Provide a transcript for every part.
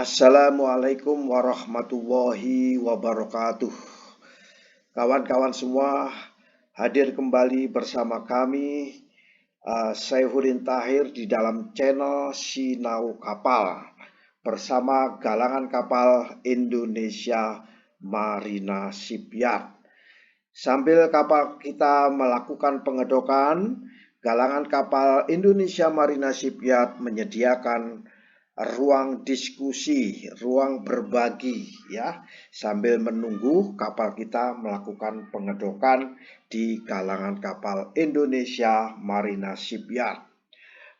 Assalamualaikum warahmatullahi wabarakatuh. Kawan-kawan semua, hadir kembali bersama kami, Saifuddin Tahir di dalam channel Sinau Kapal bersama Galangan Kapal Indonesia Marina Shipyard. Sambil kapal kita melakukan pengedokan, Galangan Kapal Indonesia Marina Shipyard menyediakan ruang diskusi, ruang berbagi ya, sambil menunggu kapal kita melakukan pengedokan di Galangan Kapal Indonesia Marina Shipyard.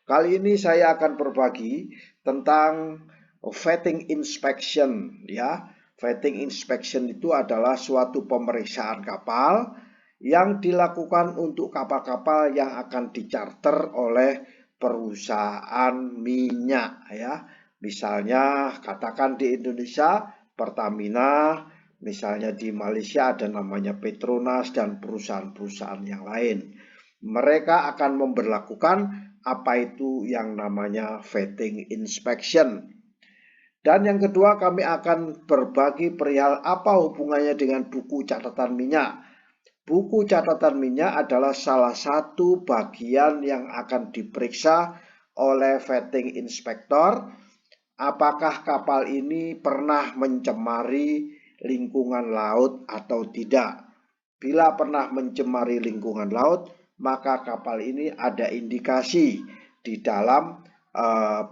Kali ini saya akan berbagi tentang vetting inspection ya. Vetting inspection itu adalah suatu pemeriksaan kapal yang dilakukan untuk kapal-kapal yang akan dicarter oleh perusahaan minyak ya. Misalnya katakan di Indonesia Pertamina, misalnya di Malaysia ada namanya Petronas dan perusahaan-perusahaan yang lain. Mereka akan memberlakukan apa itu yang namanya vetting inspection. Dan yang kedua, kami akan berbagi perihal apa hubungannya dengan buku catatan minyak. Buku catatan minyak adalah salah satu bagian yang akan diperiksa oleh vetting inspector. Apakah kapal ini pernah mencemari lingkungan laut atau tidak? Bila pernah mencemari lingkungan laut, maka kapal ini ada indikasi di dalam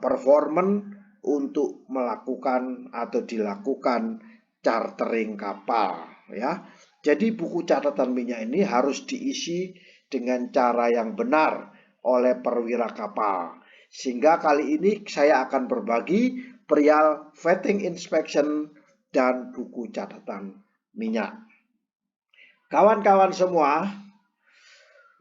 performance untuk melakukan atau dilakukan chartering kapal ya. Jadi buku catatan minyak ini harus diisi dengan cara yang benar oleh perwira kapal. Sehingga kali ini saya akan berbagi perihal vetting inspection dan buku catatan minyak. Kawan-kawan semua,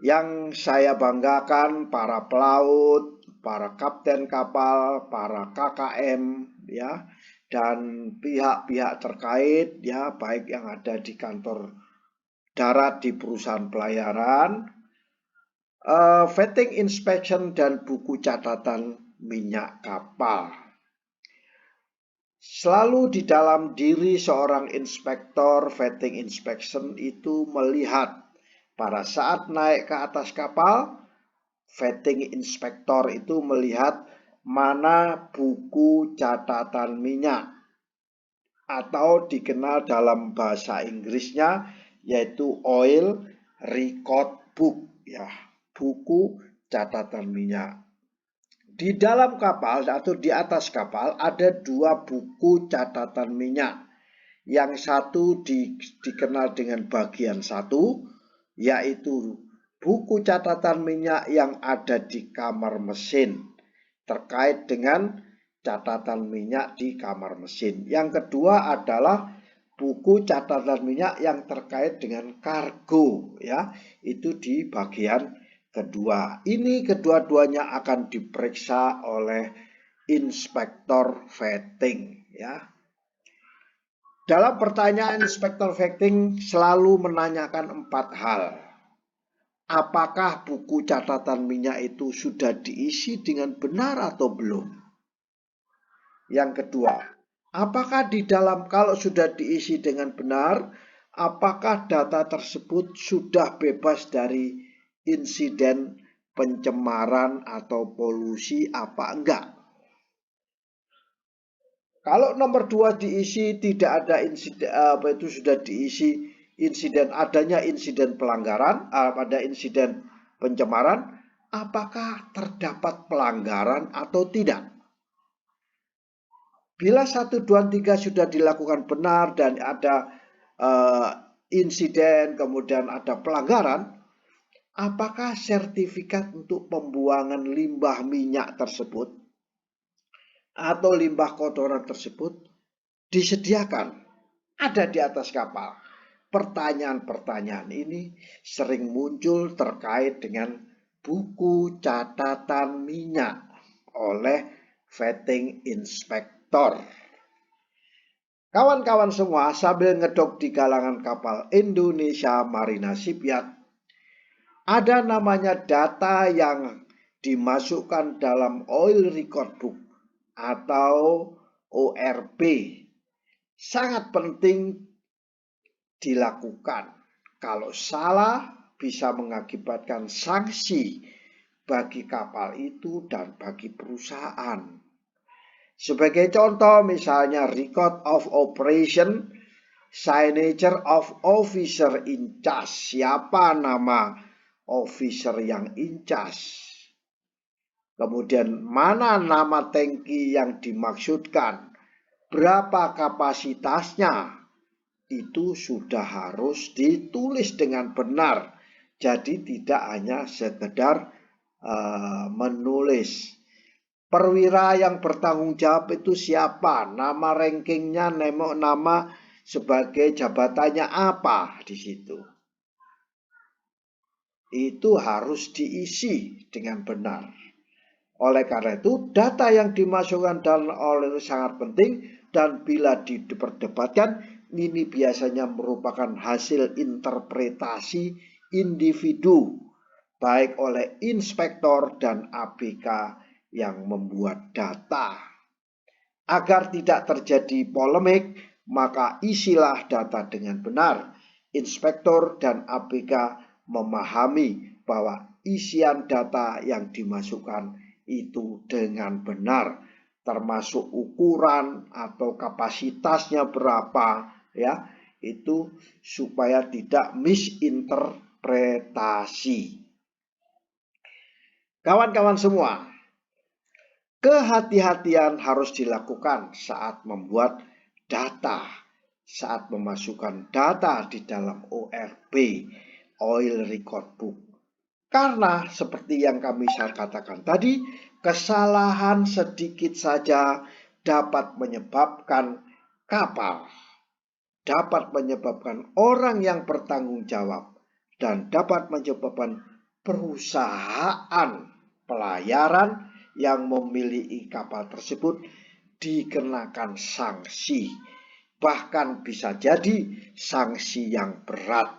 yang saya banggakan para pelaut, para kapten kapal, para KKM ya, dan pihak-pihak terkait ya, baik yang ada di kantor darat di perusahaan pelayaran, vetting inspection dan buku catatan minyak kapal. Selalu di dalam diri seorang inspektor vetting inspection itu melihat pada saat naik ke atas kapal, vetting inspektor itu melihat mana buku catatan minyak atau dikenal dalam bahasa Inggrisnya yaitu oil record book ya, buku catatan minyak. Di dalam kapal atau di atas kapal ada dua buku catatan minyak. Yang satu dikenal dengan bagian satu, yaitu buku catatan minyak yang ada di kamar mesin terkait dengan catatan minyak di kamar mesin. Yang kedua adalah buku catatan minyak yang terkait dengan kargo ya, itu di bagian kedua. Ini kedua-duanya akan diperiksa oleh inspektor vetting ya. Dalam pertanyaan inspektor vetting selalu menanyakan 4 hal. Apakah buku catatan minyak itu sudah diisi dengan benar atau belum? Yang kedua, apakah di dalam kalau sudah diisi dengan benar, apakah data tersebut sudah bebas dari insiden pencemaran atau polusi apa enggak? Kalau nomor 2 diisi tidak ada insiden, itu sudah diisi insiden adanya insiden pelanggaran, pada insiden pencemaran, apakah terdapat pelanggaran atau tidak? Bila 1, 2, 3 sudah dilakukan benar dan ada insiden, kemudian ada pelanggaran, apakah sertifikat untuk pembuangan limbah minyak tersebut atau limbah kotoran tersebut disediakan, ada di atas kapal? Pertanyaan-pertanyaan ini sering muncul terkait dengan buku catatan minyak oleh vetting inspector. Kawan-kawan semua, sambil ngedok di Galangan Kapal Indonesia Marina Shipyard, ada namanya data yang dimasukkan dalam oil record book atau ORP sangat penting dilakukan. Kalau salah bisa mengakibatkan sanksi bagi kapal itu dan bagi perusahaan. Sebagai contoh misalnya record of operation, signature of officer in charge. Siapa nama officer yang in charge? Kemudian mana nama tangki yang dimaksudkan? Berapa kapasitasnya? Itu sudah harus ditulis dengan benar. Jadi tidak hanya sekedar menulis. Perwira yang bertanggung jawab itu siapa? Nama rankingnya, nama sebagai jabatannya apa di situ. Itu harus diisi dengan benar. Oleh karena itu, data yang dimasukkan dan oleh sangat penting dan bila diperdebatkan, ini biasanya merupakan hasil interpretasi individu, baik oleh inspektor dan ABK yang membuat data. Agar tidak terjadi polemik, maka isilah data dengan benar. Inspektor dan ABK memahami bahwa isian data yang dimasukkan itu dengan benar, termasuk ukuran atau kapasitasnya berapa, ya, itu supaya tidak misinterpretasi. Kawan-kawan semua, kehati-hatian harus dilakukan saat membuat data, saat memasukkan data di dalam ORP, Oil Record Book. Karena seperti yang kami katakan tadi, kesalahan sedikit saja dapat menyebabkan kapal, dapat menyebabkan orang yang bertanggung jawab, dan dapat menyebabkan perusahaan pelayaran yang memiliki kapal tersebut dikenakan sanksi. Bahkan bisa jadi sanksi yang berat.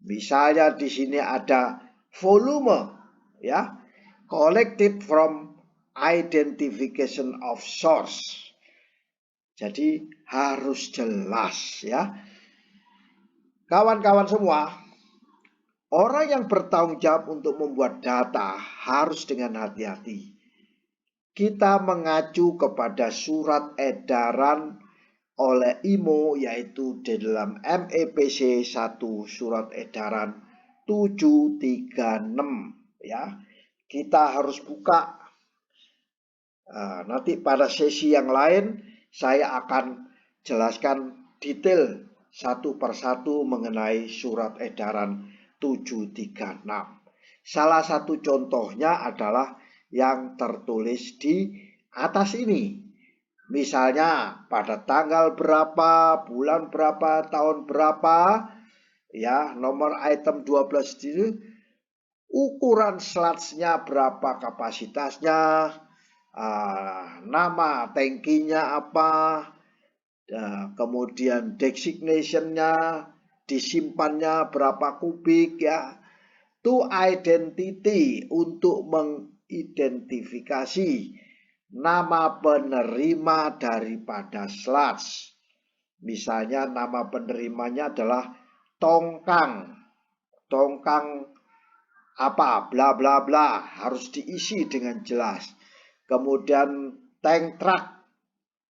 Misalnya di sini ada volume, ya, collected from identification of source. Jadi harus jelas, ya. Kawan-kawan semua, orang yang bertanggung jawab untuk membuat data harus dengan hati-hati. Kita mengacu kepada surat edaran oleh IMO, yaitu di dalam MEPC 1 surat edaran 736, ya. Kita harus buka. Nanti pada sesi yang lain saya akan jelaskan detail satu persatu mengenai surat edaran 736. Salah satu contohnya adalah yang tertulis di atas ini. Misalnya pada tanggal berapa, bulan berapa, tahun berapa, ya, nomor item 12 itu, ukuran slutsnya berapa, kapasitasnya, nama tangkinya apa, kemudian designationnya, disimpannya berapa kubik, ya. To identity, untuk mengidentifikasi nama penerima daripada sluts. Misalnya nama penerimanya adalah tongkang apa, bla bla bla, harus diisi dengan jelas. Kemudian tank truck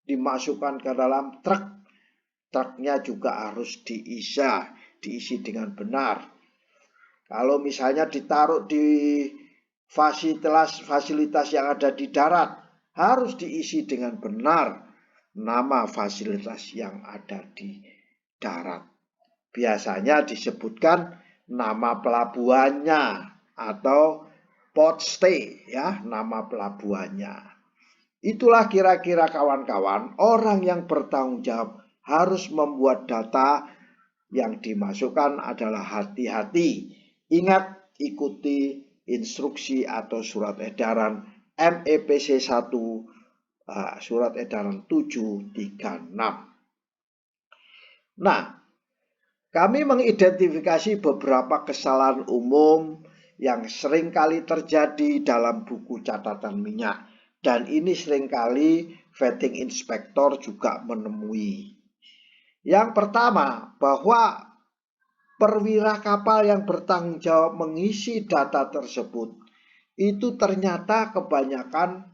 dimasukkan ke dalam truk, truknya juga harus diisi dengan benar. Kalau misalnya ditaruh di fasilitas yang ada di darat, harus diisi dengan benar nama fasilitas yang ada di darat. Biasanya disebutkan nama pelabuhannya atau port stay, ya, nama pelabuhannya. Itulah kira-kira kawan-kawan, orang yang bertanggung jawab harus membuat data yang dimasukkan adalah hati-hati. Ingat, ikuti instruksi atau surat edaran MEPC 1 surat edaran 736. Nah, kami mengidentifikasi beberapa kesalahan umum yang sering kali terjadi dalam buku catatan minyak. Dan ini seringkali vetting inspector juga menemui. Yang pertama, bahwa perwira kapal yang bertanggung jawab mengisi data tersebut itu ternyata kebanyakan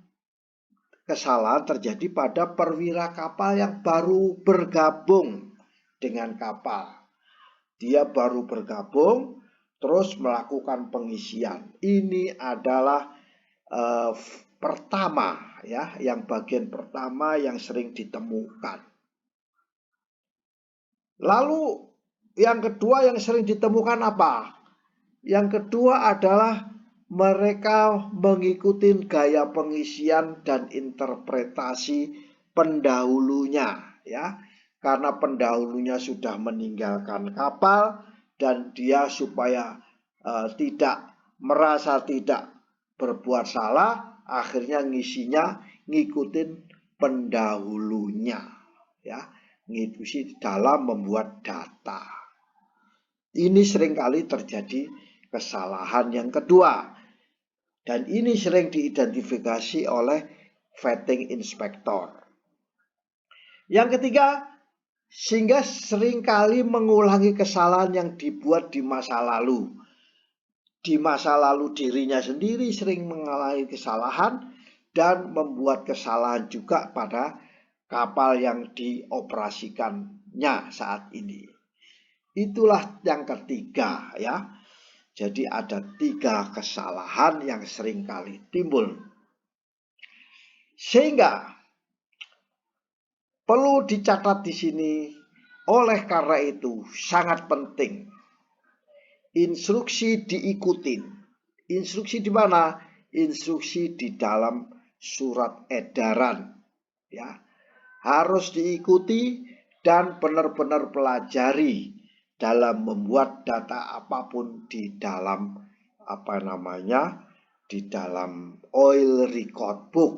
kesalahan terjadi pada perwira kapal yang baru bergabung dengan kapal. Dia baru bergabung terus melakukan pengisian. Ini adalah pertama ya, yang bagian pertama yang sering ditemukan. Lalu yang kedua yang sering ditemukan apa? Yang kedua adalah mereka mengikuti gaya pengisian dan interpretasi pendahulunya ya. Karena pendahulunya sudah meninggalkan kapal dan dia supaya tidak merasa tidak berbuat salah, akhirnya ngisinya ngikutin pendahulunya ya, ngikuti dalam membuat data. Ini seringkali terjadi kesalahan yang kedua, dan ini sering diidentifikasi oleh vetting inspector. Yang ketiga, sehingga seringkali mengulangi kesalahan yang dibuat di masa lalu. Di masa lalu dirinya sendiri sering mengalami kesalahan dan membuat kesalahan juga pada kapal yang dioperasikannya saat ini. Itulah yang ketiga ya. Jadi ada 3 kesalahan yang seringkali timbul. Sehingga perlu dicatat di sini, oleh karena itu sangat penting instruksi diikutin. Instruksi di mana? Instruksi di dalam surat edaran ya. Harus diikuti dan benar-benar pelajari dalam membuat data apapun di dalam di dalam oil record book.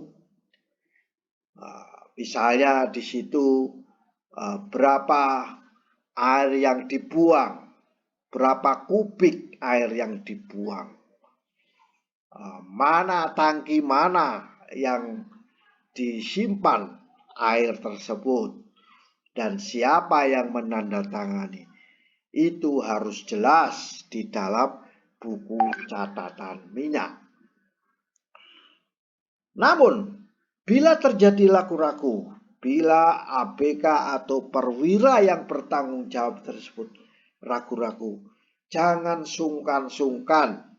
Misalnya di situ berapa air yang dibuang, berapa kubik air yang dibuang, mana tangki mana yang disimpan air tersebut, dan siapa yang menandatangani. Itu harus jelas di dalam buku catatan minyak. Namun, bila terjadi ragu-ragu, bila ABK atau perwira yang bertanggung jawab tersebut ragu-ragu, jangan sungkan-sungkan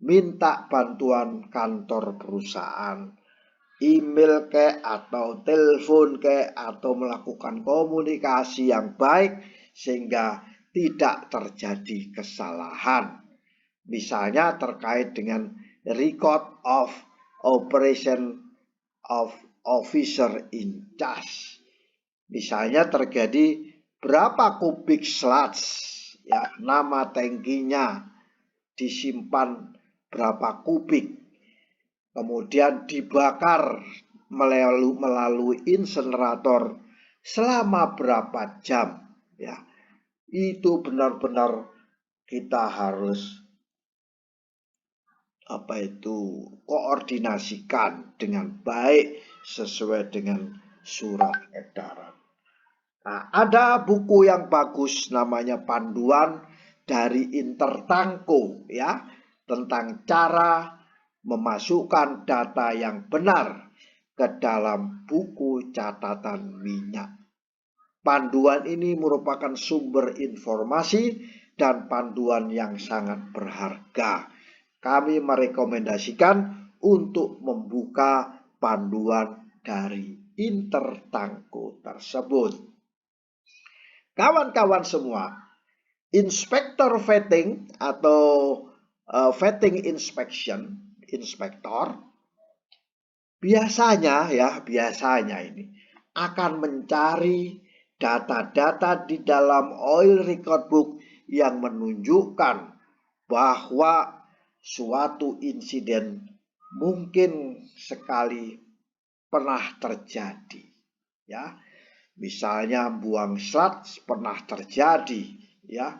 minta bantuan kantor perusahaan, email atau telepon atau melakukan komunikasi yang baik sehingga tidak terjadi kesalahan. Misalnya terkait dengan record of operation of officer in charge. Misalnya terjadi berapa kubik sludge ya, nama tangkinya disimpan berapa kubik, kemudian dibakar melalui insenerator selama berapa jam ya. Itu benar-benar kita harus koordinasikan dengan baik sesuai dengan surat edaran. Nah, ada buku yang bagus namanya Panduan dari Intertanko ya, tentang cara memasukkan data yang benar ke dalam buku catatan minyak. Panduan ini merupakan sumber informasi dan panduan yang sangat berharga. Kami merekomendasikan untuk membuka panduan dari Intertanko tersebut. Kawan-kawan semua, inspektor vetting atau vetting inspection, inspektor, biasanya ini akan mencari data-data di dalam oil record book yang menunjukkan bahwa suatu insiden mungkin sekali pernah terjadi ya. Misalnya buang sludge pernah terjadi ya.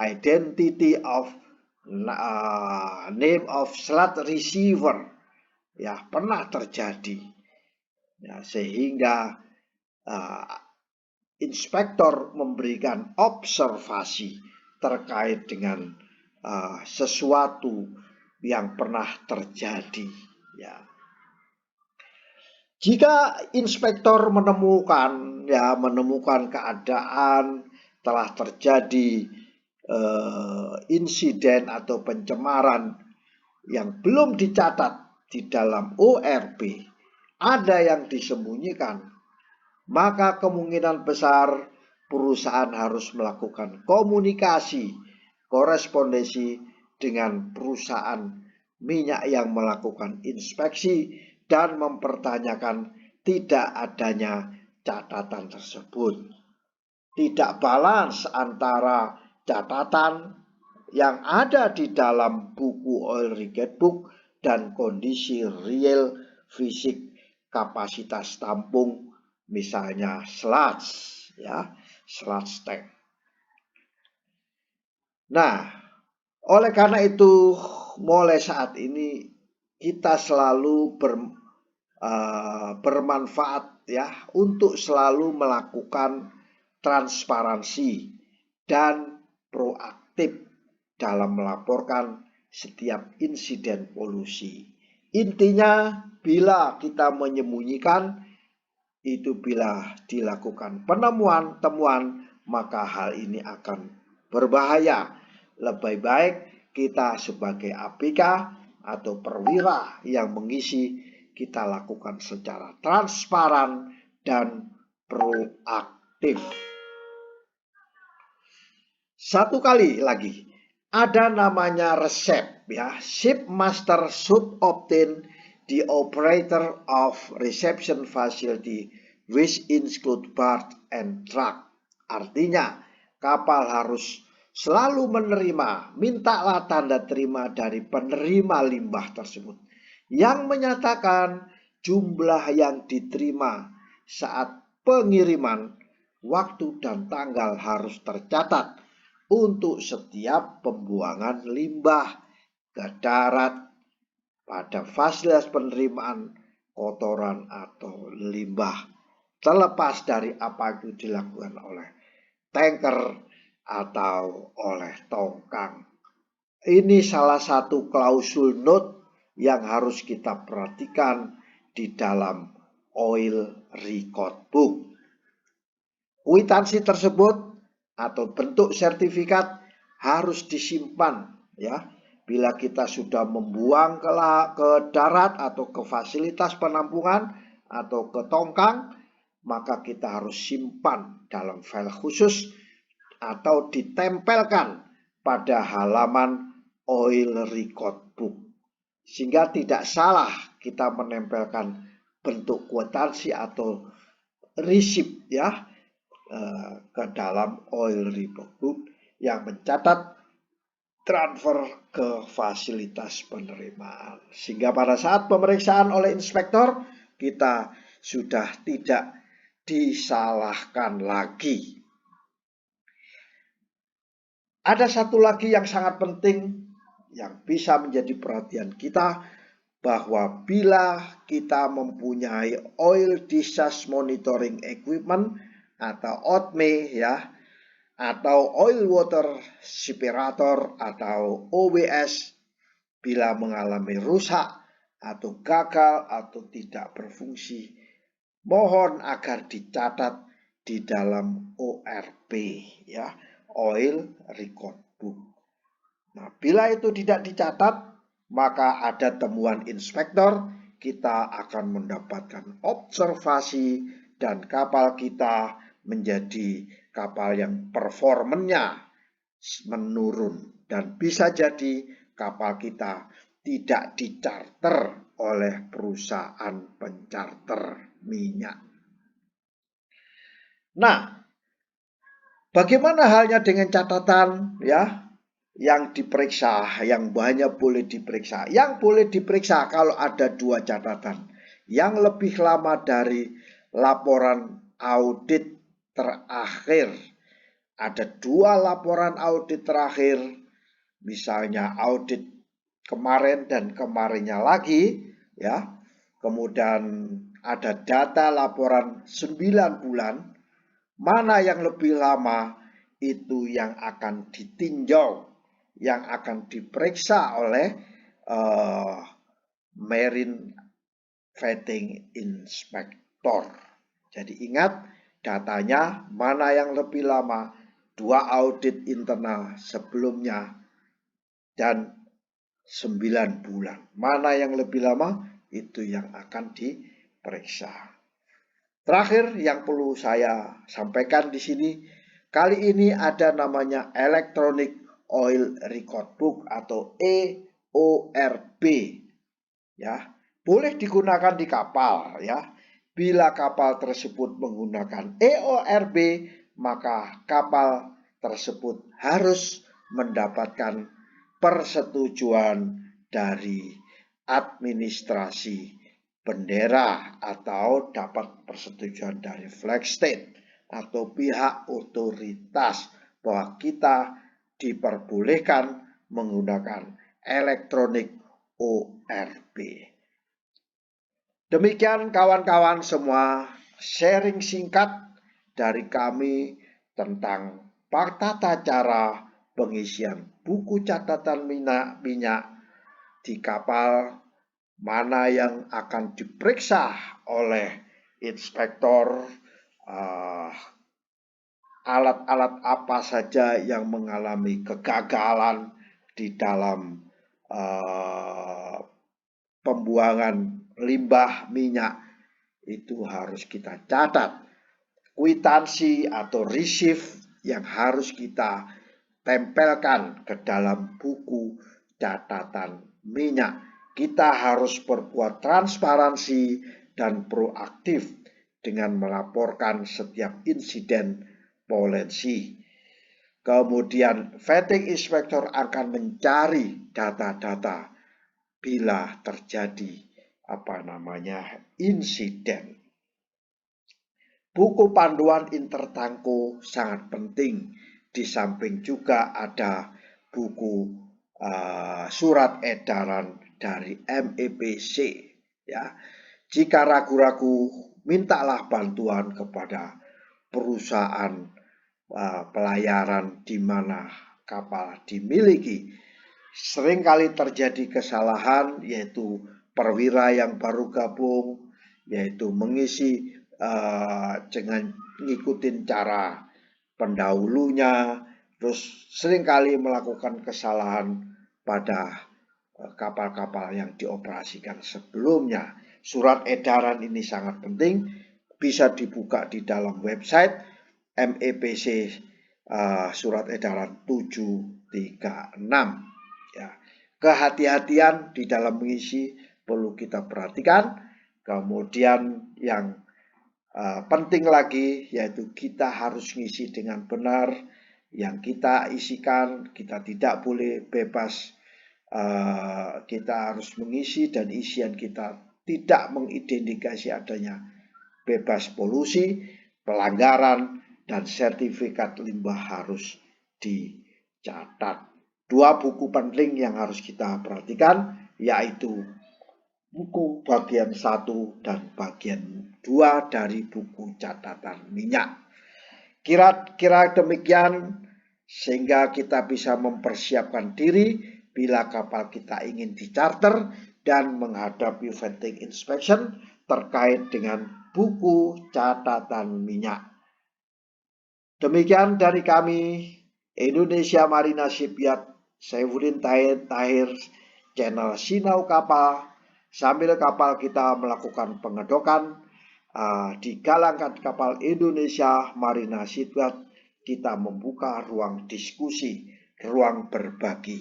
Identity of name of sludge receiver ya pernah terjadi. Ya, sehingga inspektor memberikan observasi terkait dengan sesuatu yang pernah terjadi. Ya. Jika inspektor menemukan keadaan telah terjadi insiden atau pencemaran yang belum dicatat di dalam ORP, ada yang disembunyikan, maka kemungkinan besar perusahaan harus melakukan komunikasi, korespondensi dengan perusahaan minyak yang melakukan inspeksi dan mempertanyakan tidak adanya catatan tersebut. Tidak balance antara catatan yang ada di dalam buku oil receipt book dan kondisi real fisik kapasitas tampung, misalnya sludge, sludge tank. Nah, oleh karena itu mulai saat ini kita selalu bermanfaat untuk selalu melakukan transparansi dan proaktif dalam melaporkan setiap insiden polusi. Intinya, bila kita menyembunyikan, itu bila dilakukan temuan, maka hal ini akan berbahaya. Lebih baik kita sebagai ABK atau perwira yang mengisi, kita lakukan secara transparan dan proaktif. Satu kali lagi, ada namanya resep, Ship master should obtain the operator of reception facility which include berth and truck. Artinya, kapal harus selalu menerima, mintalah tanda terima dari penerima limbah tersebut yang menyatakan jumlah yang diterima saat pengiriman, waktu dan tanggal harus tercatat untuk setiap pembuangan limbah ke darat pada fasilitas penerimaan kotoran atau limbah, terlepas dari apa itu dilakukan oleh tanker atau oleh tongkang. Ini salah satu klausul note yang harus kita perhatikan di dalam oil record book. Kwitansi tersebut atau bentuk sertifikat harus disimpan, bila kita sudah membuang ke darat atau ke fasilitas penampungan atau ke tongkang, maka kita harus simpan dalam file khusus atau ditempelkan pada halaman oil record book, sehingga tidak salah kita menempelkan bentuk kwitansi atau receipt ke dalam oil record book yang mencatat transfer ke fasilitas penerimaan, sehingga pada saat pemeriksaan oleh inspektor kita sudah tidak disalahkan lagi. Ada satu lagi yang sangat penting yang bisa menjadi perhatian kita, bahwa bila kita mempunyai oil discharge monitoring equipment atau ODME atau oil water separator atau OWS, bila mengalami rusak atau gagal atau tidak berfungsi, mohon agar dicatat di dalam ORB, oil record book. Nah, bila itu tidak dicatat, maka ada temuan inspektor, kita akan mendapatkan observasi dan kapal kita menjadi kapal yang performanya menurun, dan bisa jadi kapal kita tidak dicharter oleh perusahaan pencharter minyak. Nah, bagaimana halnya dengan catatan yang diperiksa, yang banyak boleh diperiksa? Yang boleh diperiksa kalau ada 2 catatan yang lebih lama dari laporan audit terakhir. Ada 2 laporan audit terakhir, misalnya audit kemarin dan kemarinnya lagi, ya. Kemudian ada data laporan 9 bulan, mana yang lebih lama itu yang akan ditinjau, yang akan diperiksa oleh Marine Vetting Inspector. Jadi ingat, datanya mana yang lebih lama, 2 audit internal sebelumnya dan 9 bulan. Mana yang lebih lama, itu yang akan diperiksa. Terakhir yang perlu saya sampaikan di sini, kali ini ada namanya Electronic Oil Record Book atau EORB, ya. Boleh digunakan di kapal, ya. Bila kapal tersebut menggunakan EORB, maka kapal tersebut harus mendapatkan persetujuan dari administrasi bendera atau dapat persetujuan dari flag state atau pihak otoritas bahwa kita diperbolehkan menggunakan elektronik ORB. Demikian kawan-kawan semua, sharing singkat dari kami tentang tata cara pengisian buku catatan minyak di kapal, mana yang akan diperiksa oleh inspektor, alat-alat apa saja yang mengalami kegagalan di dalam pembuangan limbah minyak, itu harus kita catat. Kwitansi atau receipt yang harus kita tempelkan ke dalam buku catatan minyak. Kita harus berbuat transparansi dan proaktif dengan melaporkan setiap insiden polusi. Kemudian vetting inspector akan mencari data-data bila terjadi insiden. Buku panduan intertangko sangat penting. Di samping juga ada buku surat edaran dari MEPC, ya. Jika ragu-ragu, mintalah bantuan kepada perusahaan pelayaran di mana kapal dimiliki. Seringkali terjadi kesalahan, yaitu perwira yang baru gabung, yaitu mengisi dengan ngikutin cara pendahulunya, terus seringkali melakukan kesalahan pada kapal-kapal yang dioperasikan sebelumnya. Surat edaran ini sangat penting, bisa dibuka di dalam website MEPC surat edaran 736. Ya. Kehati-hatian di dalam mengisi perlu kita perhatikan. Kemudian yang penting lagi yaitu kita harus ngisi dengan benar yang kita isikan. Kita tidak boleh bebas, kita harus mengisi dan isian kita tidak mengidentifikasi adanya bebas polusi, pelanggaran, dan sertifikat limbah harus dicatat. 2 buku penting yang harus kita perhatikan yaitu buku bagian 1 dan bagian 2 dari buku catatan minyak. Kira-kira demikian sehingga kita bisa mempersiapkan diri bila kapal kita ingin di-charter dan menghadapi vetting inspection terkait dengan buku catatan minyak. Demikian dari kami, Indonesia Marina Shipyard, Saifuddin Tahir, channel Sinau Kapal. Sambil kapal kita melakukan pengedokan di galangan kapal Indonesia Marina Shipyard, kita membuka ruang diskusi, ruang berbagi.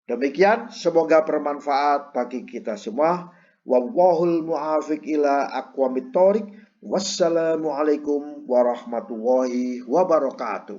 Demikian, semoga bermanfaat bagi kita semua. Wallahul mu'afiq ila aqwamit thoriq. Wassalamualaikum warahmatullahi wabarakatuh.